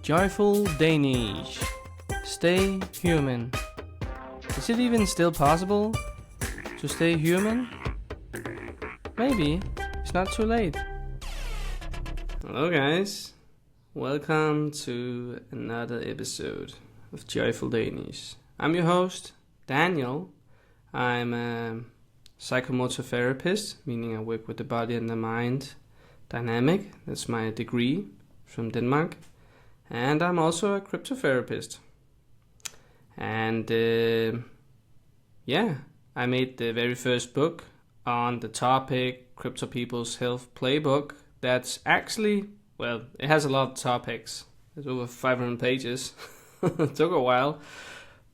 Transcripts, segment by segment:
Joyful Danish. Stay human. Is it even still possible to stay human? Maybe. It's not too late. Hello guys. Welcome to another episode of Joyful Danish. I'm your host, Daniel. I'm a psychomotor therapist, meaning I work with the body and the mind dynamic. That's my degree from Denmark. And I'm also a cryptotherapist. And I made the very first book on the topic, Crypto People's Health Playbook. That's actually, well, it has a lot of topics. It's over 500 pages. It took a while.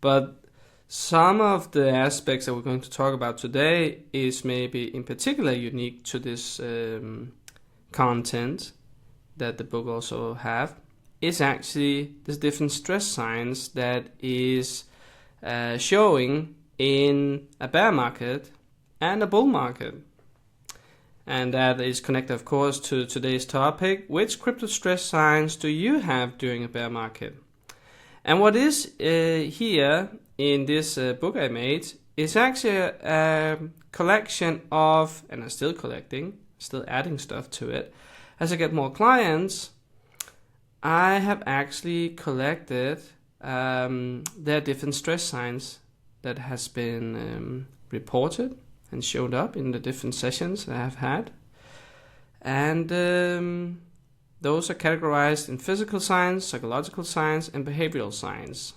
But some of the aspects that we're going to talk about today is maybe in particular unique to this content that the book also have. Is actually the different stress signs that is showing in a bear market and a bull market. And that is connected, of course, to today's topic. Which crypto stress signs do you have during a bear market? And what is here in this book I made is actually a collection of, and I'm still collecting, still adding stuff to it. As I get more clients, I have actually collected their different stress signs that has been reported and showed up in the different sessions that I have had. And those are categorized in physical signs, psychological signs, and behavioral signs.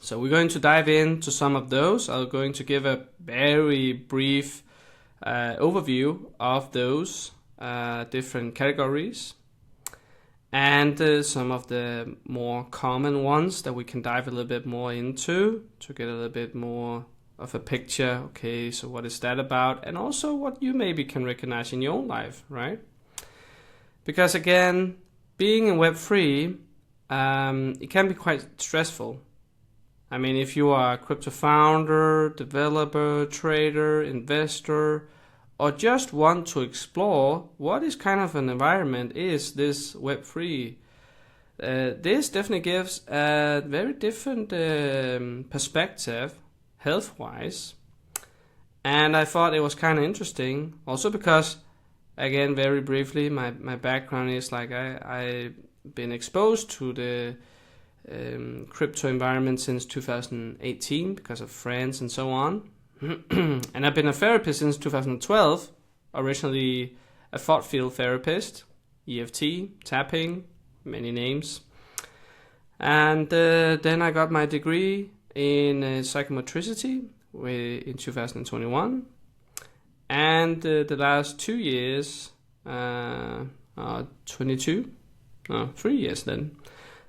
So we're going to dive into some of those. I'm going to give a very brief overview of those different categories. And some of the more common ones that we can dive a little bit more into to get a little bit more of a picture. Okay, so what is that about? And also what you maybe can recognize in your own life, right? Because again, being in Web3, it can be quite stressful. I mean, if you are a crypto founder, developer, trader, investor, or just want to explore what is kind of an environment is this Web3, this definitely gives a very different perspective, health-wise. And I thought it was kind of interesting, also because, again, very briefly, my background is like I've been exposed to the crypto environment since 2018 because of friends and so on. And I've been a therapist since 2012, originally a thought field therapist, EFT, tapping, many names. And then I got my degree in psychomotricity in 2021. And the last 2 years, 3 years then.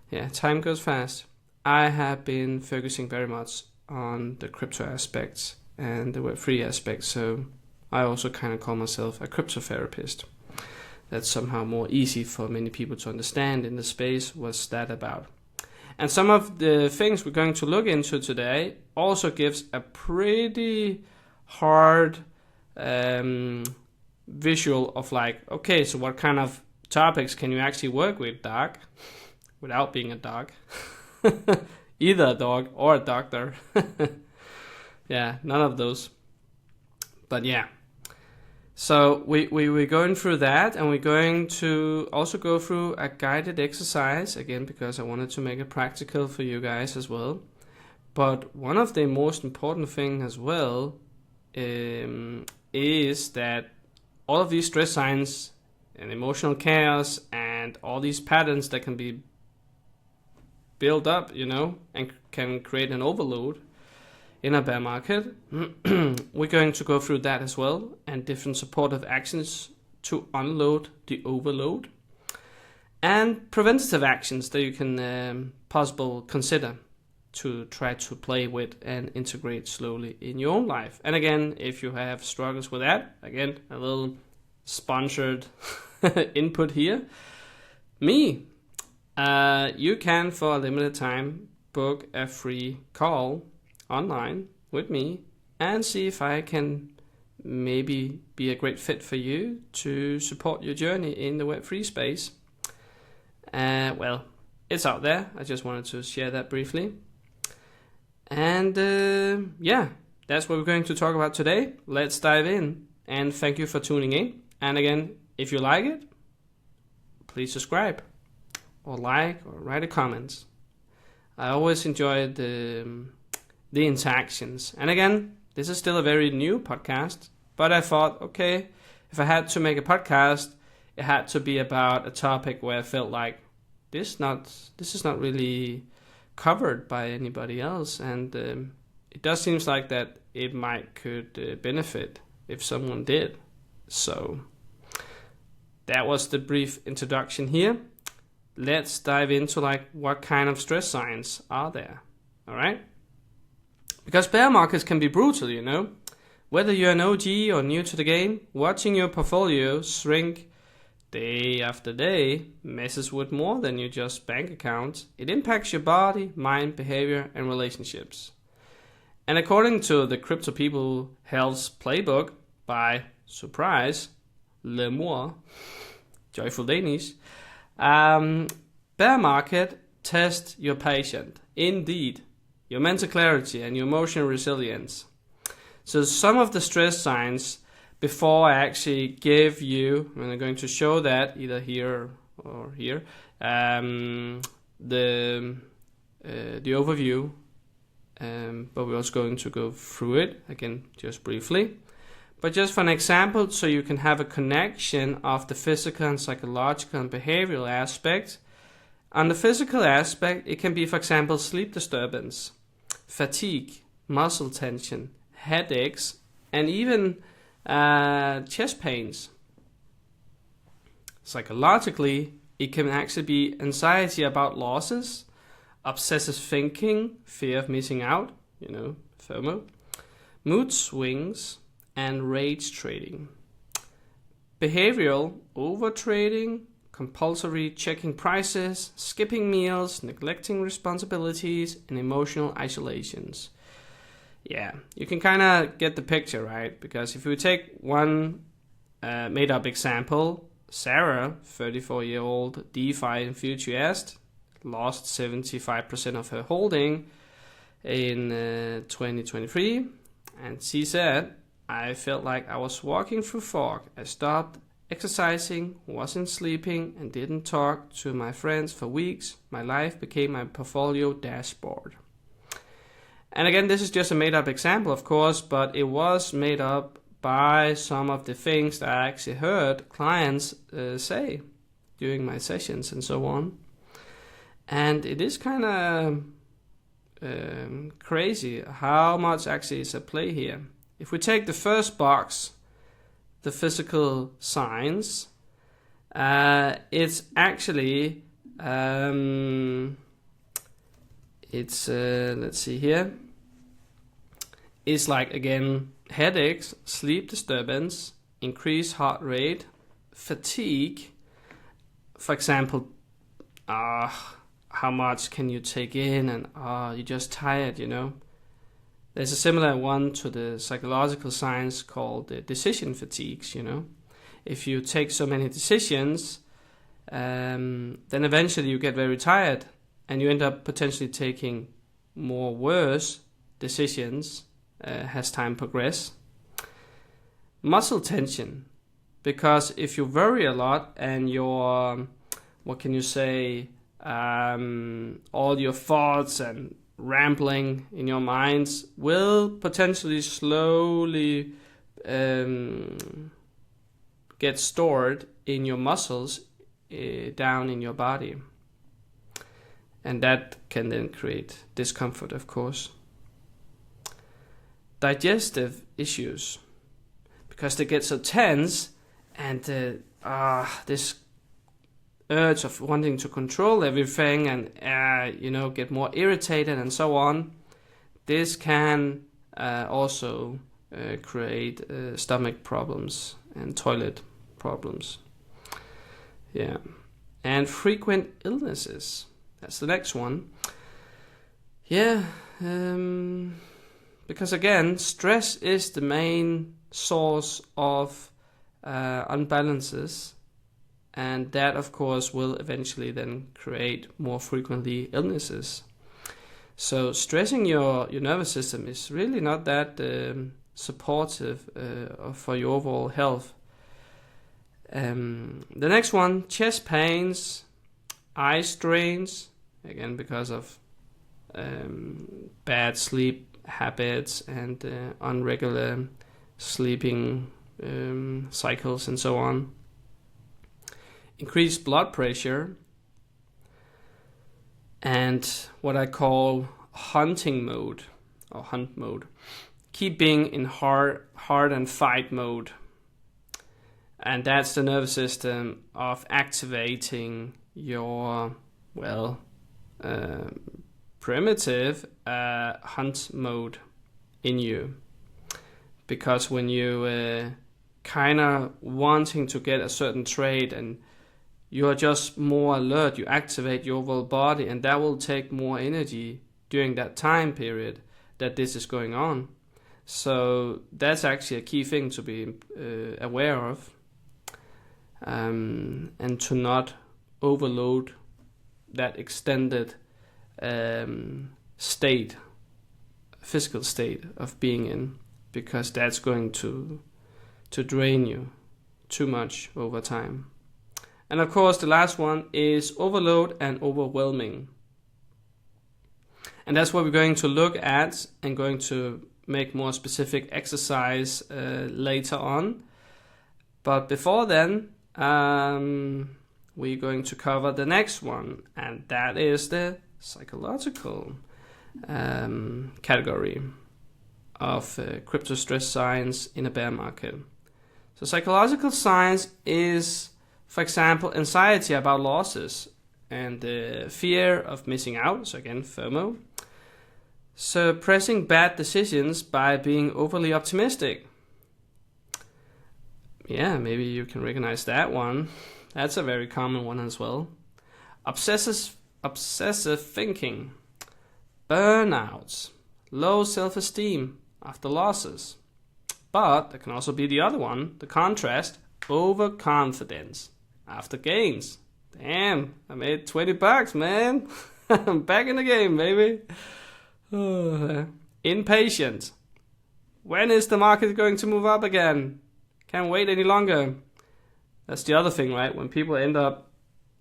Yeah, time goes fast. I have been focusing very much on the crypto aspects and the Web3 aspect, so I also kind of call myself a cryptotherapist. That's somehow more easy for many people to understand in the space. What's that about? And some of the things we're going to look into today also gives a pretty hard visual of like, okay, so what kind of topics can you actually work with, doc, without being a dog? Either a dog or a doctor. Yeah, none of those. But yeah. So we're going through that, and we're going to also go through a guided exercise, again, because I wanted to make it practical for you guys as well. But one of the most important things as well is that all of these stress signs and emotional chaos and all these patterns that can be built up, and can create an overload in a bear market. We're going to go through that as well, and different supportive actions to unload the overload, and preventative actions that you can possibly consider to try to play with and integrate slowly in your own life. And again, if you have struggles with that, again, a little sponsored input here. You can, for a limited time, book a free call online with me and see if I can maybe be a great fit for you to support your journey in the Web3 space. it's out there. I just wanted to share that briefly. And yeah, that's what we're going to talk about today. Let's dive in. And thank you for tuning in. And again, if you like it, please subscribe or like or write a comment. I always enjoy the interactions. And again, this is still a very new podcast, but I thought, okay, if I had to make a podcast, it had to be about a topic where I felt like this is not really covered by anybody else, and it does seem like that it could benefit if someone did. So that was the brief introduction here. Let's dive into like what kind of stress signs are there. All right, because bear markets can be brutal, you know. Whether you're an OG or new to the game, watching your portfolio shrink day after day messes with more than your just bank account. It impacts your body, mind, behavior, and relationships. And according to the Crypto People Health's Playbook by, surprise, Lemur, JoyfulDanish, bear market test your patient, indeed, your mental clarity and your emotional resilience. So some of the stress signs, before I actually give you, and I'm going to show that either here or here, the overview, but we're also going to go through it again just briefly. But just for an example, so you can have a connection of the physical and psychological and behavioral aspect. On the physical aspect, it can be, for example, sleep disturbance, fatigue, muscle tension, headaches, and even chest pains. Psychologically, it can actually be anxiety about losses, obsessive thinking, fear of missing out, FOMO, mood swings, and rage trading. Behavioral, overtrading, compulsory checking prices, skipping meals, neglecting responsibilities, and emotional isolations. Yeah, you can kind of get the picture, right? Because if we take one made-up example, Sarah, 34-year-old DeFi enthusiast, lost 75% of her holding in 2023, and she said, I felt like I was walking through fog. I stopped exercising, wasn't sleeping, and didn't talk to my friends for weeks. My life became my portfolio dashboard. And again, this is just a made-up example, of course, but it was made up by some of the things that I actually heard clients say during my sessions and so on. And it is kind of crazy how much actually is at play here. If we take the first box, the physical signs, it's actually, let's see here. It's like, again, headaches, sleep disturbance, increased heart rate, fatigue. For example, how much can you take in, and you're just tired, There's a similar one to the psychological signs called the decision fatigues, If you take so many decisions, then eventually you get very tired and you end up potentially taking more worse decisions as time progresses. Muscle tension, because if you worry a lot and your, all your thoughts and rambling in your minds will potentially slowly get stored in your muscles down in your body. And that can then create discomfort, of course. Digestive issues, because they get so tense and this urge of wanting to control everything and get more irritated and so on. This can also create stomach problems and toilet problems. Yeah, and frequent illnesses. That's the next one. Yeah, because again, stress is the main source of unbalances and that of course will eventually then create more frequently illnesses. So stressing your nervous system is really not that supportive for your overall health. The next one, chest pains, eye strains, again because of bad sleep habits and unregular sleeping cycles and so on. Increased blood pressure, and what I call hunting mode or hunt mode. Keep being in hard and fight mode. And that's the nervous system of activating your, primitive hunt mode in you. Because when you kind of wanting to get a certain trait and you are just more alert, you activate your overall body, and that will take more energy during that time period that this is going on. So that's actually a key thing to be aware of, and to not overload that extended physical state of being in, because that's going to drain you too much over time. And of course, the last one is overload and overwhelming. And that's what we're going to look at and going to make more specific exercise later on. But before then, we're going to cover the next one, and that is the psychological category of crypto stress signs in a bear market. So psychological signs is, for example, anxiety about losses and fear of missing out, so again, FOMO. Suppressing bad decisions by being overly optimistic. Yeah, maybe you can recognize that one. That's a very common one as well. Obsessive thinking. Burnout. Low self-esteem after losses. But there can also be the other one, the contrast, overconfidence after gains. Damn, I made $20, man. I'm back in the game, baby. Impatient. When is the market going to move up again? Can't wait any longer. That's the other thing, right? When people end up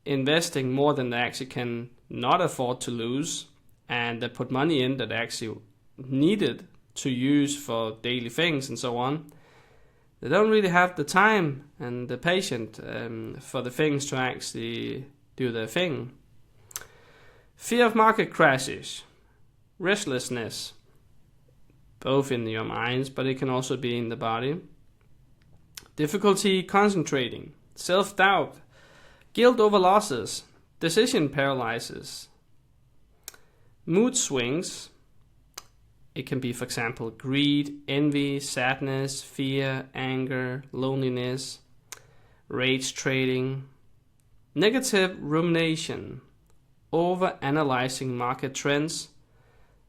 investing more than they actually can not afford to lose, and they put money in that they actually needed to use for daily things and so on, they don't really have the time and the patience for the things to actually do their thing. Fear of market crashes. Restlessness, both in your minds, but it can also be in the body. Difficulty concentrating, self-doubt, guilt over losses, decision paralysis, mood swings. It can be, for example, greed, envy, sadness, fear, anger, loneliness, rage trading, negative rumination, over-analyzing market trends,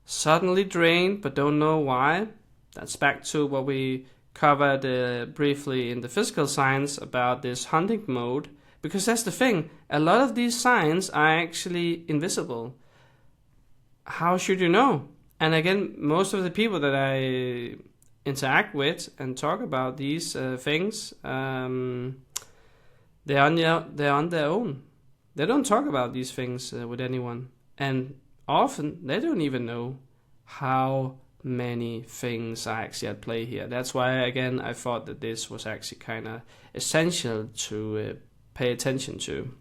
suddenly drained but don't know why. That's back to what we covered briefly in the physical signs about this hunting mode, because that's the thing. A lot of these signs are actually invisible. How should you know? And again, most of the people that I interact with and talk about these things, they're on their own. They don't talk about these things with anyone, and often they don't even know how many things are actually at play here. That's why, again, I thought that this was actually kind of essential to pay attention to.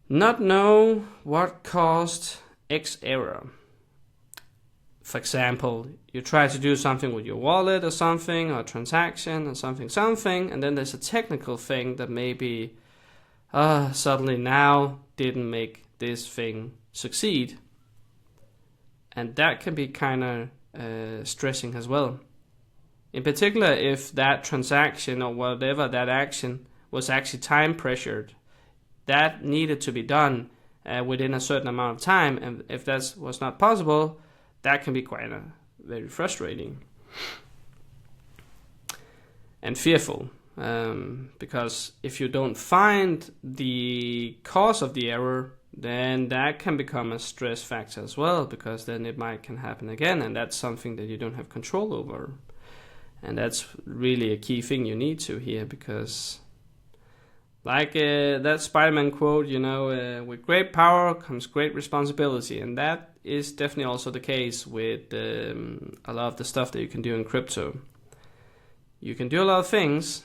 Not know what caused X error. For example, you try to do something with your wallet or something, or a transaction or something, and then there's a technical thing that maybe suddenly now didn't make this thing succeed. And that can be kind of stressing as well. In particular, if that transaction or whatever that action was actually time pressured, that needed to be done within a certain amount of time. And if that was not possible, that can be quite very frustrating. And fearful. because if you don't find the cause of the error, then that can become a stress factor as well, because then it can happen again, and that's something that you don't have control over. And that's really a key thing you need to here, because like that Spider-Man quote, with great power comes great responsibility. And that is definitely also the case with a lot of the stuff that you can do in crypto. You can do a lot of things,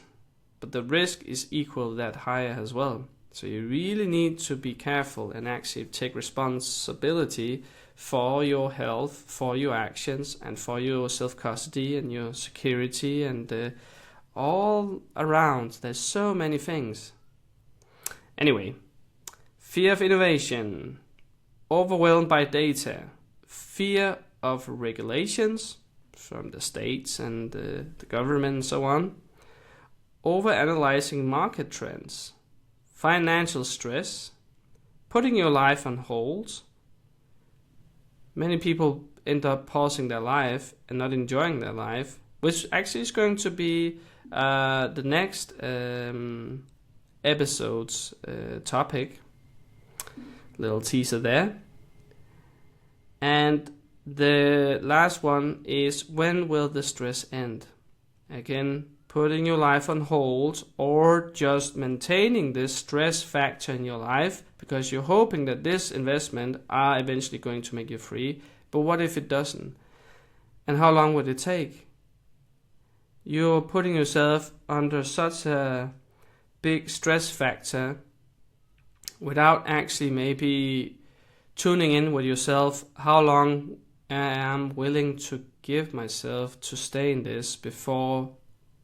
but the risk is equal that higher as well. So you really need to be careful and actually take responsibility for your health, for your actions, and for your self-custody and your security, and all around. There's so many things. Anyway, fear of innovation, overwhelmed by data, fear of regulations from the states and the government and so on, overanalyzing market trends, financial stress, putting your life on hold. Many people end up pausing their life and not enjoying their life, which actually is going to be the next episode's topic. Little teaser there. And the last one is, when will the stress end? Again, putting your life on hold, or just maintaining this stress factor in your life because you're hoping that this investment are eventually going to make you free. But what if it doesn't? And how long would it take? You're putting yourself under such a big stress factor without actually maybe tuning in with yourself. How long I am willing to give myself to stay in this before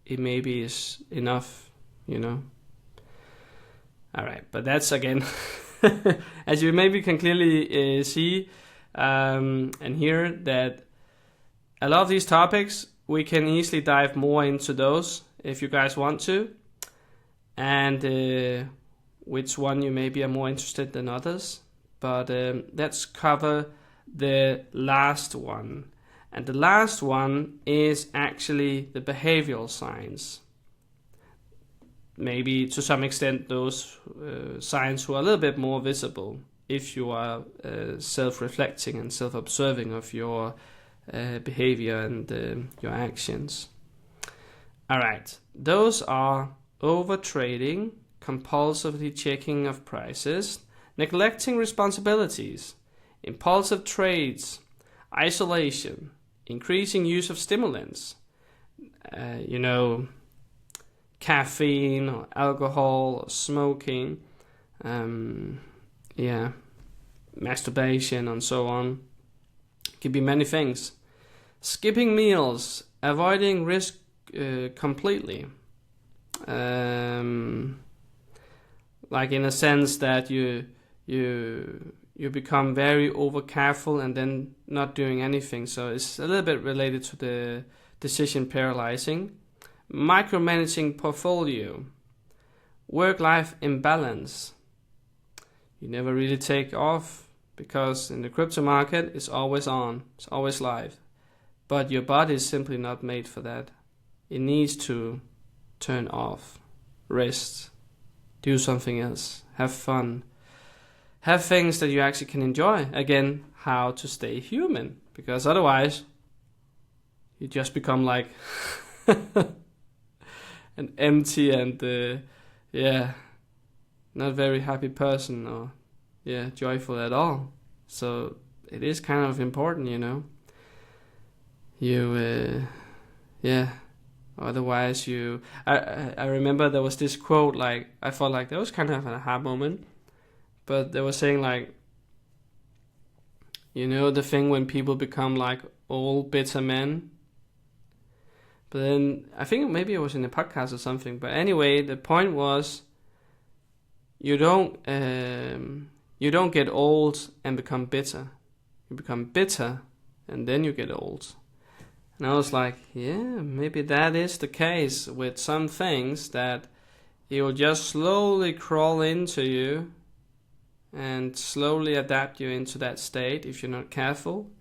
it maybe is enough, Alright, but that's again, as you maybe can clearly see and hear, that a lot of these topics, we can easily dive more into those if you guys want to. And which one you maybe are more interested than others. But let's cover the last one. And the last one is actually the behavioral signs. Maybe to some extent those signs who are a little bit more visible if you are self-reflecting and self-observing of your behavior and your actions. Alright, those are overtrading, compulsively checking of prices, neglecting responsibilities, impulsive trades, isolation, increasing use of stimulants, caffeine or alcohol or smoking, masturbation and so on. It could be many things. Skipping meals, avoiding risk completely. Like in a sense that you become very over careful and then not doing anything. So it's a little bit related to the decision paralyzing. Micromanaging portfolio, work-life imbalance. You never really take off because in the crypto market it's always on, it's always live. But your body is simply not made for that. It needs to turn off, rest, do something else, have fun, have things that you actually can enjoy. Again, how to stay human, because otherwise you just become like an empty and not very happy person, or joyful at all. So it is kind of important, otherwise I remember there was this quote, like I felt like that was kind of an aha moment, but they were saying like, the thing when people become like old bitter men. But then I think maybe it was in a podcast or something. But anyway, the point was you don't get old and become bitter. You become bitter and then you get old. And I was like, yeah, maybe that is the case with some things, that it will just slowly crawl into you and slowly adapt you into that state if you're not careful.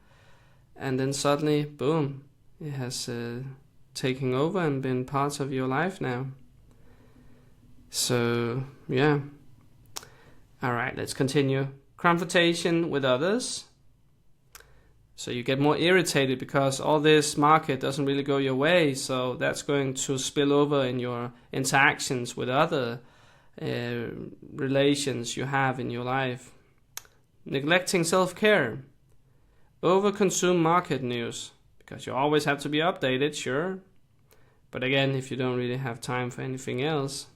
And then suddenly, boom, it has taken over and been part of your life now. So, yeah. All right, let's continue. Confrontation with others. So you get more irritated because all this market doesn't really go your way. So that's going to spill over in your interactions with other relations you have in your life. Neglecting self-care. Overconsume market news. Because you always have to be updated, sure. But again, if you don't really have time for anything else,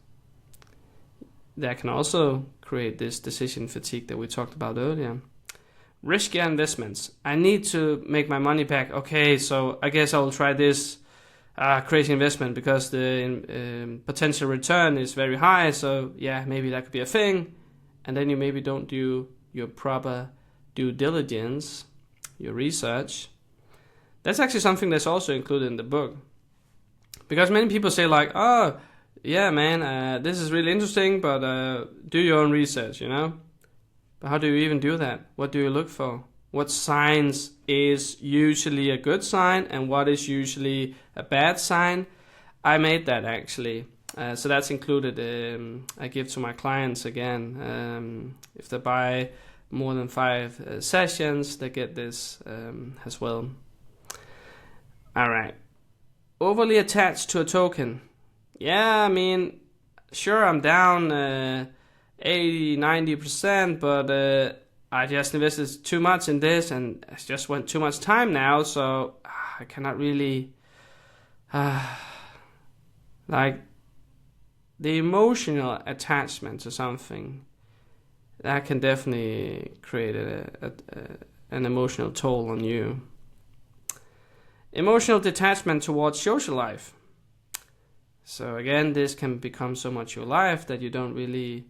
that can also create this decision fatigue that we talked about earlier. Risky investments. I need to make my money back. Okay, so I guess I will try this crazy investment because the potential return is very high. So yeah, maybe that could be a thing. And then you maybe don't do your proper due diligence, your research. That's actually something that's also included in the book. Because many people say like, oh, yeah, man, this is really interesting, but do your own research, you know? But how do you even do that? What do you look for? What signs is usually a good sign and what is usually a bad sign? I made that actually. So that's included. I give to my clients again. If they buy more than 5 sessions, they get this as well. All right. Overly attached to a token. Yeah, I mean, sure, I'm down 80-90%, but I just invested too much in this and I just went too much time now, so I cannot really like the emotional attachment to something that can definitely create an emotional toll on you. Emotional detachment towards social life. So again, this can become so much your life that you don't really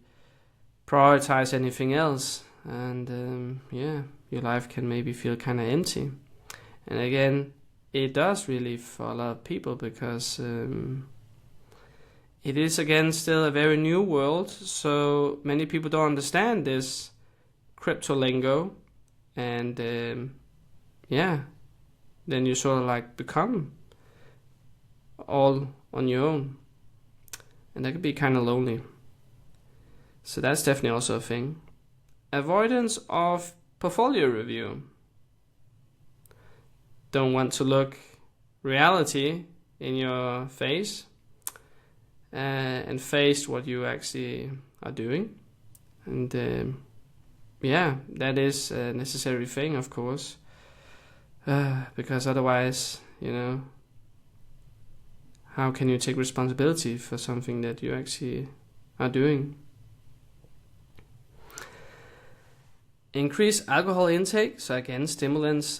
prioritize anything else, and your life can maybe feel kind of empty. And again, it does really for a lot of people because it is again still a very new world, so many people don't understand this crypto lingo, and then you sort of like become all on your own, and that could be kind of lonely. So that's definitely also a thing. Avoidance of portfolio review. Don't want to look reality in your face and face what you actually are doing. And that is a necessary thing, of course, because otherwise, how can you take responsibility for something that you actually are doing? Increase alcohol intake, so again, stimulants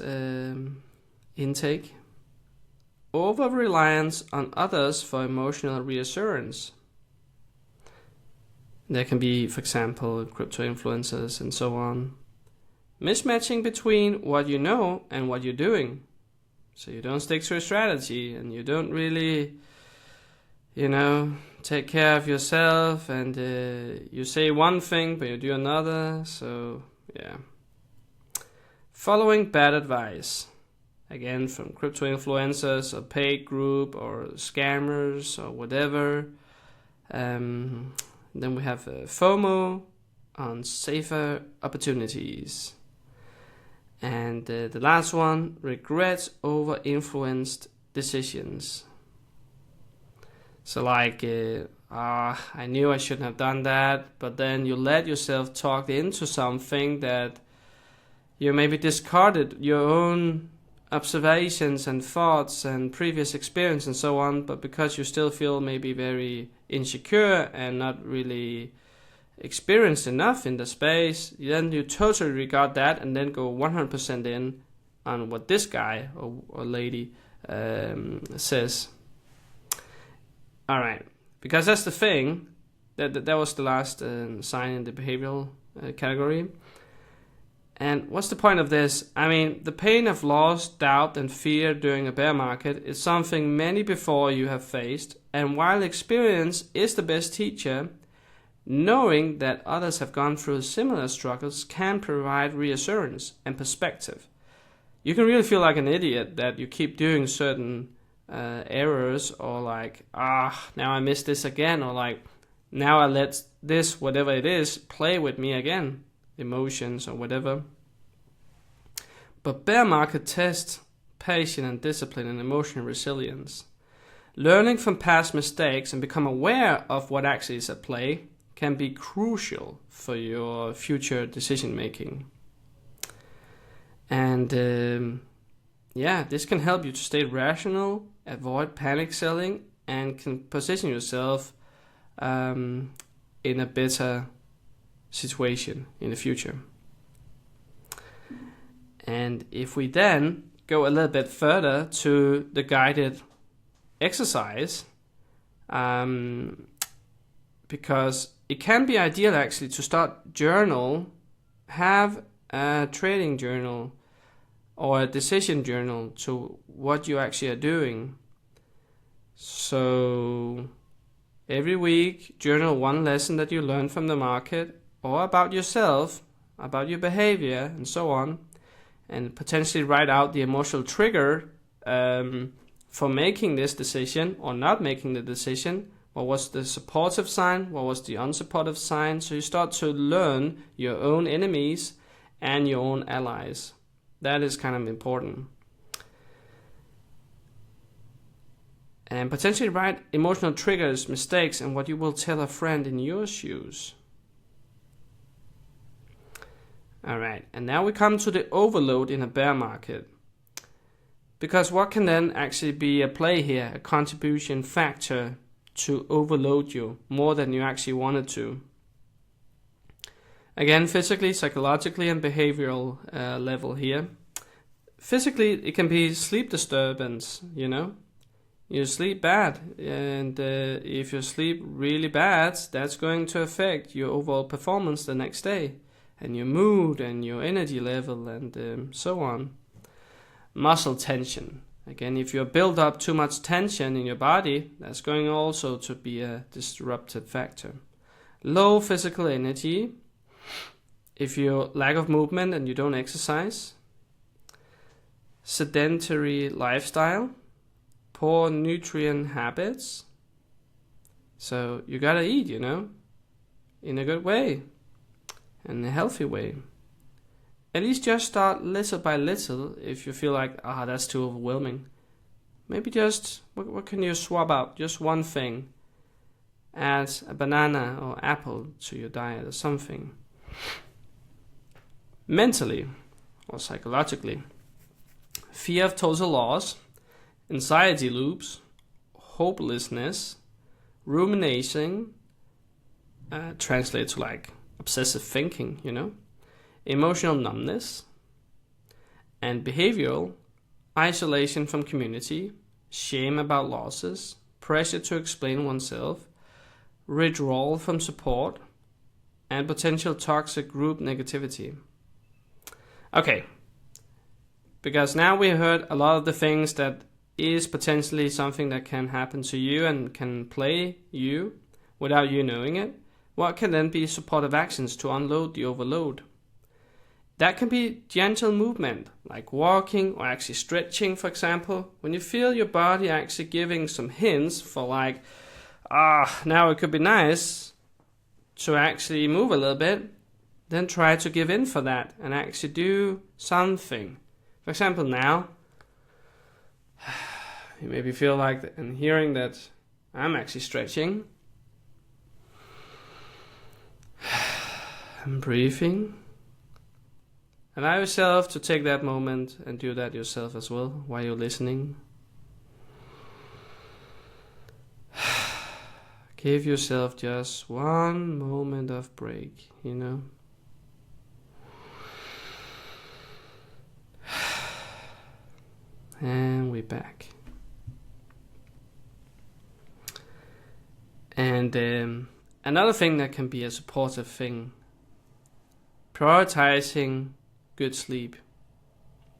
intake. Over-reliance on others for emotional reassurance. There can be, for example, crypto influencers and so on. Mismatching between what you know and what you're doing. So you don't stick to a strategy and you don't really, take care of yourself, and you say one thing but you do another. So yeah. Following bad advice. Again, from crypto influencers or paid group or scammers or whatever. Then we have FOMO, on safer opportunities. And the last one, regrets over influenced decisions. So like, I knew I shouldn't have done that, but then you let yourself talk into something that you maybe discarded your own observations and thoughts and previous experience and so on, but because you still feel maybe very insecure and not really experienced enough in the space, then you totally regard that and then go 100% in on what this guy or lady says. All right, because that's the thing. That was the last sign in the behavioral category. And what's the point of this? I mean, the pain of loss, doubt, and fear during a bear market is something many before you have faced. And while experience is the best teacher, knowing that others have gone through similar struggles can provide reassurance and perspective. You can really feel like an idiot that you keep doing certain errors, or like, now I missed this again, or like, Now I let this, whatever it is, play with me again, emotions or whatever. But bear market test patience and discipline and emotional resilience. Learning from past mistakes and become aware of what actually is at play can be crucial for your future decision making. And this can help you to stay rational, avoid panic selling, and can position yourself in a better situation in the future. And if we then go a little bit further to the guided exercise, because it can be ideal actually to start journal, have a trading journal or a decision journal to what you actually are doing. So every week journal one lesson that you learn from the market or about yourself, about your behavior and so on, and potentially write out the emotional trigger for making this decision or not making the decision. What was the supportive sign? What was the unsupportive sign? So you start to learn your own enemies and your own allies. That is kind of important. And potentially write emotional triggers, mistakes, and what you will tell a friend in your shoes. Alright, and now we come to the overload in a bear market. Because what can then actually be a play here, a contribution factor to overload you more than you actually wanted to? Again, physically, psychologically, and behavioral level here. Physically, it can be sleep disturbance, you know. You sleep bad, and if you sleep really bad, that's going to affect your overall performance the next day, and your mood, and your energy level, and so on. Muscle tension. Again, if you build up too much tension in your body, that's going also to be a disruptive factor. Low physical energy. If you lack of movement and you don't exercise. Sedentary lifestyle. Poor nutrient habits. So you gotta eat, you know, in a good way, in a healthy way. At least just start little by little. If you feel like, that's too overwhelming, maybe just, what can you swap out? Just one thing. Add a banana or apple to your diet or something. Mentally or psychologically. Fear of total loss. Anxiety loops, hopelessness, rumination, translate to like obsessive thinking, you know, emotional numbness, and behavioral, isolation from community, shame about losses, pressure to explain oneself, withdrawal from support, and potential toxic group negativity. Okay, because now we heard a lot of the things that is potentially something that can happen to you and can play you without you knowing it. What can then be supportive actions to unload the overload? That can be gentle movement, like walking or actually stretching, for example. When you feel your body actually giving some hints for like, now it could be nice to actually move a little bit, then try to give in for that and actually do something. For example, now, you maybe feel like, and hearing that I'm actually stretching. I'm breathing. Allow yourself to take that moment and do that yourself as well while you're listening. Give yourself just one moment of break, you know. And we're back. And another thing that can be a supportive thing, prioritizing good sleep.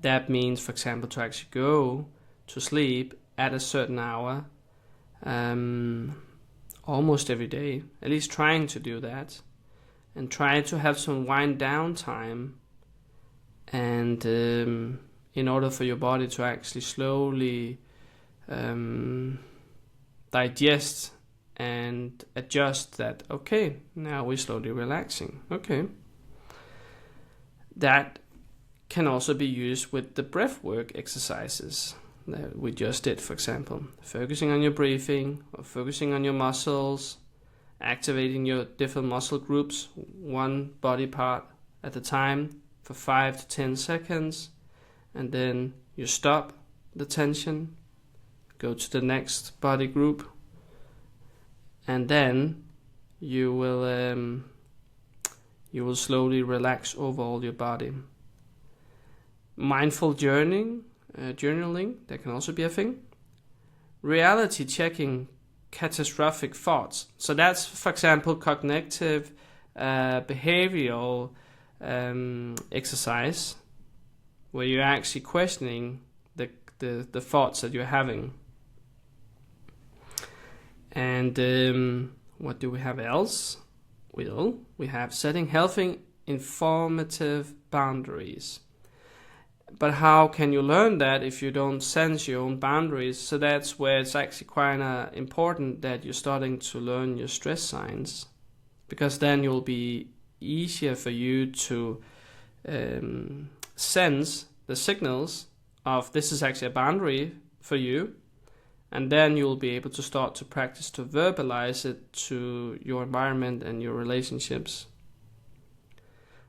That means, for example, to actually go to sleep at a certain hour, almost every day, at least trying to do that, and try to have some wind down time, and in order for your body to actually slowly digest and adjust that. Okay, now we're slowly relaxing. Okay. That can also be used with the breathwork exercises that we just did, for example. Focusing on your breathing or focusing on your muscles, activating your different muscle groups, one body part at a time for 5 to 10 seconds, and then you stop the tension, go to the next body group, and then you will slowly relax over all your body. Mindful journaling, that can also be a thing. Reality checking catastrophic thoughts. So that's, for example, cognitive behavioral exercise, where you're actually questioning the thoughts that you're having. And what do we have else? Well, we have setting healthy, informative boundaries. But how can you learn that if you don't sense your own boundaries? So that's where it's actually quite important that you're starting to learn your stress signs, because then you'll be easier for you to sense the signals of this is actually a boundary for you, and then you'll be able to start to practice to verbalize it to your environment and your relationships.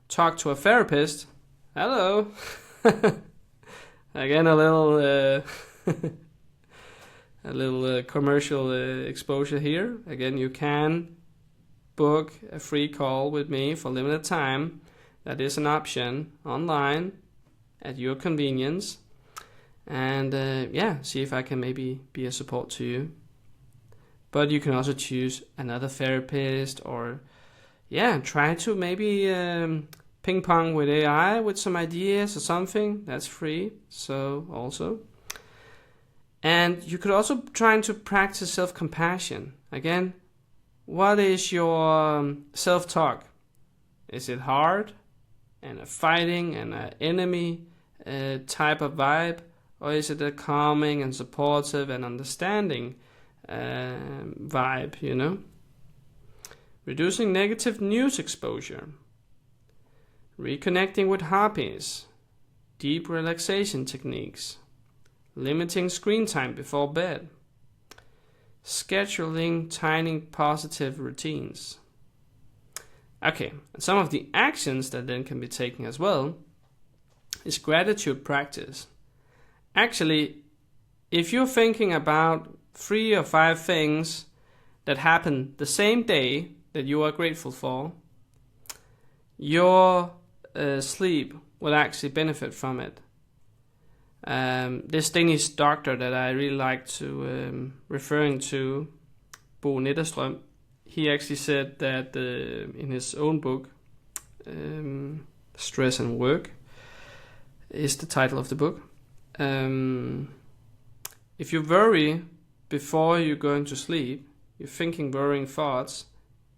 Talk to a therapist. Hello. Again, a little commercial exposure here. Again, you can book a free call with me for limited time. That is an option online at your convenience. And see if I can maybe be a support to you. But you can also choose another therapist, or try to maybe ping pong with AI with some ideas or something. That's free, so also. And you could also try to practice self-compassion. Again, what is your self-talk? Is it hard and a fighting and an enemy type of vibe? Or is it a calming and supportive and understanding vibe, Reducing negative news exposure. Reconnecting with hobbies. Deep relaxation techniques. Limiting screen time before bed. Scheduling tiny positive routines. Okay, and some of the actions that then can be taken as well is gratitude practice. Actually, if you're thinking about 3 or 5 things that happen the same day that you are grateful for, your sleep will actually benefit from it. This Danish doctor that I really like to referring to, Bo Netterstrøm, he actually said that in his own book, Stress and Work is the title of the book. If you worry before you're going to sleep, you're thinking worrying thoughts,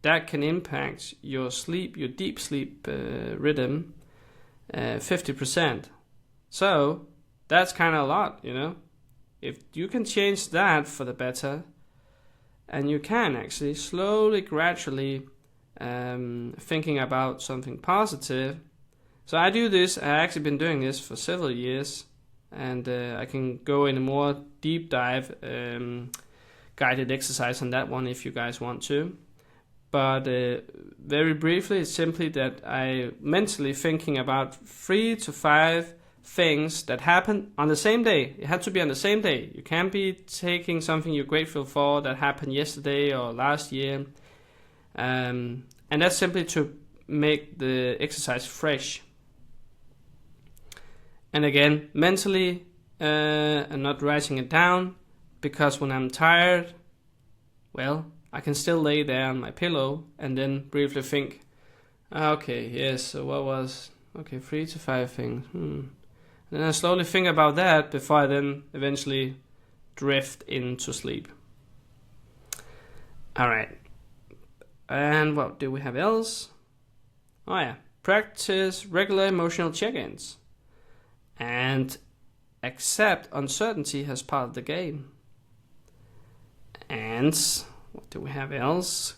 that can impact your sleep, your deep sleep rhythm, 50%. So that's kind of a lot, If you can change that for the better, and you can actually slowly, gradually thinking about something positive. So I do this, I've actually been doing this for several years, and I can go in a more deep dive guided exercise on that one if you guys want to. But very briefly, it's simply that I mentally thinking about 3 to 5 things that happen on the same day. It had to be on the same day. You can't be taking something you're grateful for that happened yesterday or last year. And that's simply to make the exercise fresh. And again, mentally, I'm not writing it down, because when I'm tired, well, I can still lay there on my pillow and then briefly think, okay, yes, so what was, 3 to 5 things. And then I slowly think about that before I then eventually drift into sleep. All right. And what do we have else? Oh yeah, practice regular emotional check-ins. And accept uncertainty as part of the game. And What do we have else?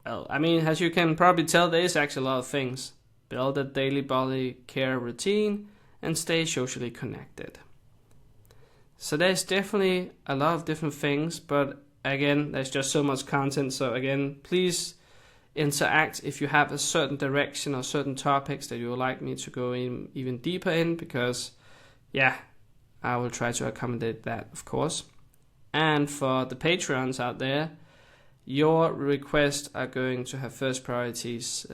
Well, I mean, as you can probably tell, there is actually a lot of things. Build a daily body care routine and stay socially connected. So there's definitely a lot of different things, but again, there's just so much content. So again, please interact if you have a certain direction or certain topics that you would like me to go in even deeper in, because yeah, I will try to accommodate that, of course. And for the Patreons out there, your requests are going to have first priorities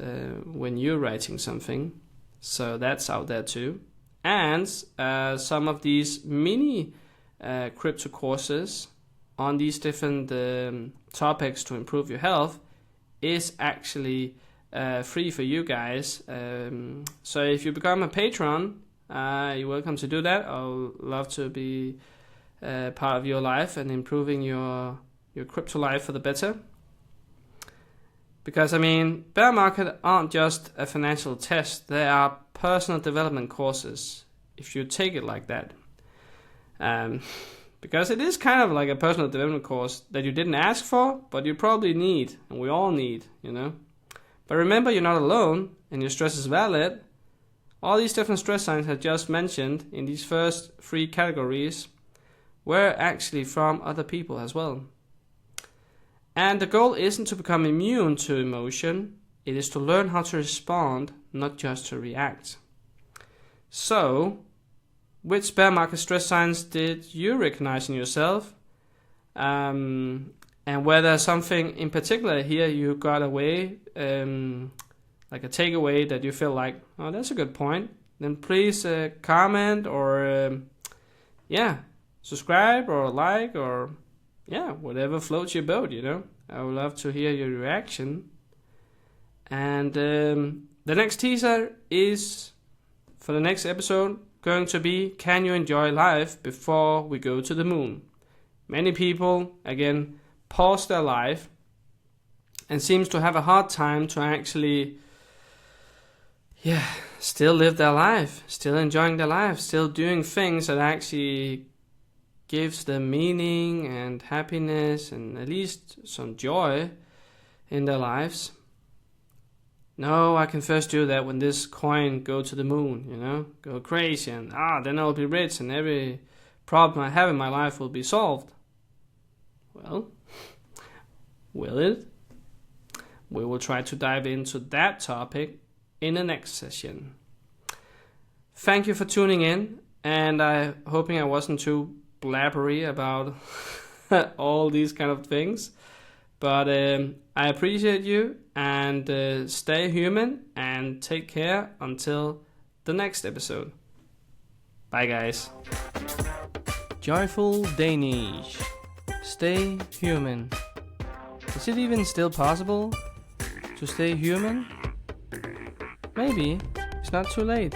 when you're writing something. So that's out there too. And some of these mini crypto courses on these different topics to improve your health is actually free for you guys. So if you become a patron, you're welcome to do that. I'll love to be part of your life and improving your crypto life for the better. Because I mean, bear market aren't just a financial test, they are personal development courses, if you take it like that. Because it is kind of like a personal development course that you didn't ask for, but you probably need, and we all need, you know. But remember, you're not alone, and your stress is valid. All these different stress signs I just mentioned in these first 3 categories were actually from other people as well. And the goal isn't to become immune to emotion, it is to learn how to respond, not just to react. So, which bear market stress signs did you recognize in yourself? And whether something in particular here you got away, like a takeaway that you feel like, oh, that's a good point, then please comment or subscribe or like or whatever floats your boat, you know. I would love to hear your reaction. And the next teaser is for the next episode going to be, can you enjoy life before we go to the moon? Many people, again, pause their life and seems to have a hard time to actually still live their life, still enjoying their life, still doing things that actually gives them meaning and happiness and at least some joy in their lives. No, I can first do that when this coin go to the moon, you know, go crazy and then I'll be rich and every problem I have in my life will be solved. Well, will it? We will try to dive into that topic in the next session. Thank you for tuning in, and I'm hoping I wasn't too blabbery about all these kind of things, but I appreciate you, and stay human and take care until the next episode. Bye guys. Joyful Danish. Stay human. Is it even still possible to stay human? Maybe it's not too late.